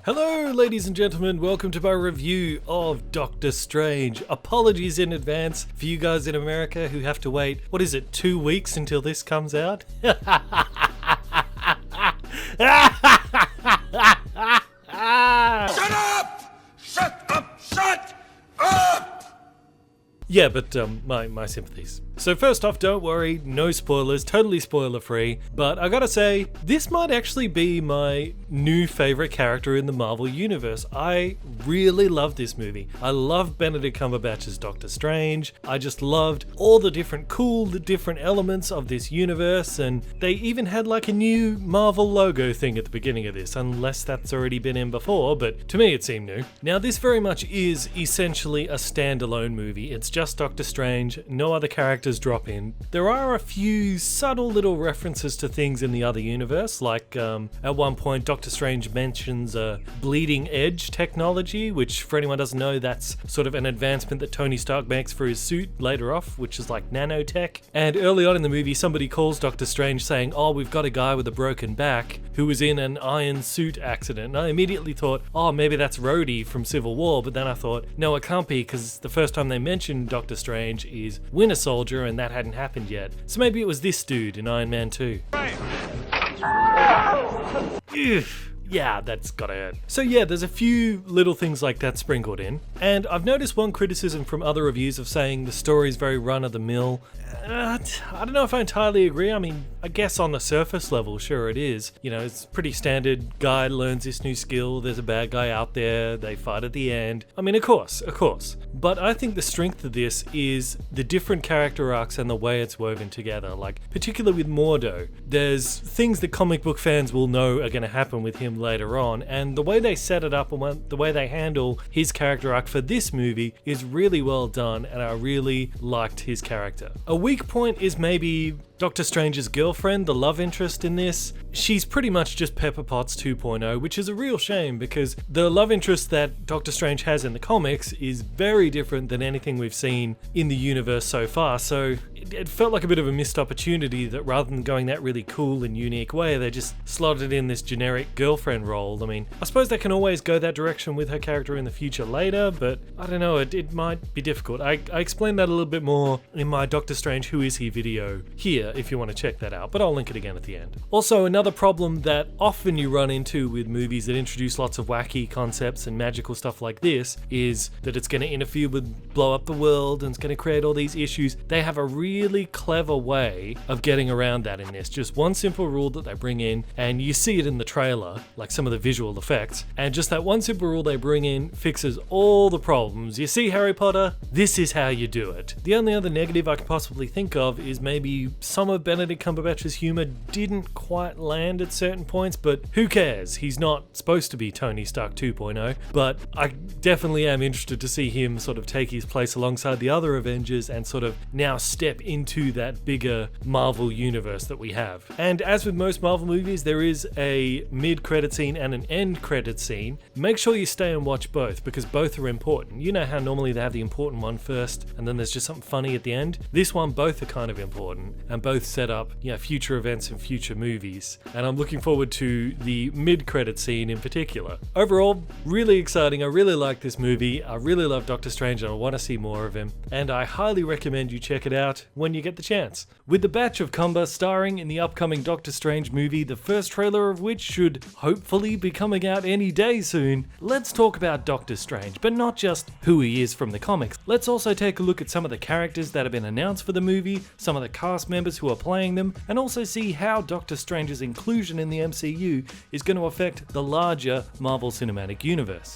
Hello ladies and gentlemen, welcome to my review of Doctor Strange. Apologies in advance for you guys in America who have to wait, 2 weeks until this comes out? Shut up! Shut up! Shut up! Yeah, but my sympathies. So first off, don't worry, no spoilers, totally spoiler free, but I gotta say, this might actually be my new favorite character in the Marvel Universe. I really love this movie. I love Benedict Cumberbatch's Doctor Strange. I just loved all the different elements of this universe, and they even had like a new Marvel logo thing at the beginning of this, unless that's already been in before, but to me it seemed new. Now this very much is essentially a standalone movie. It's just Doctor Strange, no other characters drop in. There are a few subtle little references to things in the other universe, like at one point Doctor Strange mentions a bleeding edge technology, which for anyone who doesn't know, that's sort of an advancement that Tony Stark makes for his suit later off, which is like nanotech. And early on in the movie, somebody calls Doctor Strange saying, oh, we've got a guy with a broken back who was in an iron suit accident. And I immediately thought, oh, maybe that's Rhodey from Civil War, but then I thought, no, it can't be, because the first time they mentioned Doctor Strange is Winter Soldier, and that hadn't happened yet. So maybe it was this dude in Iron Man 2. Ugh. Yeah, that's gotta hurt. So yeah, there's a few little things like that sprinkled in. And I've noticed one criticism from other reviews of saying the story is very run-of-the-mill. I don't know if I entirely agree. I mean, I guess on the surface level, sure it is. You know, it's pretty standard. Guy learns this new skill, there's a bad guy out there, they fight at the end. I mean, of course. But I think the strength of this is the different character arcs and the way it's woven together. Like, particularly with Mordo, there's things that comic book fans will know are going to happen with him later on, and the way they set it up and the way they handle his character arc for this movie is really well done, and I really liked his character. A weak point is maybe Doctor Strange's girlfriend, the love interest in this. She's pretty much just Pepper Potts 2.0, which is a real shame because the love interest that Doctor Strange has in the comics is very different than anything we've seen in the universe so far, so it felt like a bit of a missed opportunity that rather than going that really cool and unique way, they just slotted in this generic girlfriend role. I mean, I suppose they can always go that direction with her character in the future later, but I don't know, it might be difficult. I explained that a little bit more in my Doctor Strange Who Is He video here, if you want to check that out, but I'll link it again at the end. Also, another problem that often you run into with movies that introduce lots of wacky concepts and magical stuff like this is that it's going to interfere with blow up the world and it's going to create all these issues. They have a really clever way of getting around that in this. Just one simple rule that they bring in, and you see it in the trailer, like some of the visual effects, and just that one simple rule they bring in fixes all the problems. You see Harry Potter? This is how you do it. The only other negative I could possibly think of is maybe some of Benedict Cumberbatch's humor didn't quite land at certain points, but who cares? He's not supposed to be Tony Stark 2.0, but I definitely am interested to see him sort of take his place alongside the other Avengers and sort of now step into that bigger Marvel universe that we have. And as with most Marvel movies, there is a mid-credit scene and an end-credit scene. Make sure you stay and watch both because both are important. You know how normally they have the important one first and then there's just something funny at the end? This one, both are kind of important and both set up, future events and future movies. And I'm looking forward to the mid-credit scene in particular. Overall, really exciting. I really like this movie. I really love Doctor Strange and I want to see more of him. And I highly recommend you check it out when you get the chance. With the batch of Cumber starring in the upcoming Doctor Strange movie, the first trailer of which should hopefully be coming out any day soon, let's talk about Doctor Strange, but not just who he is from the comics. Let's also take a look at some of the characters that have been announced for the movie, some of the cast members who are playing them, and also see how Doctor Strange's inclusion in the MCU is going to affect the larger Marvel Cinematic Universe.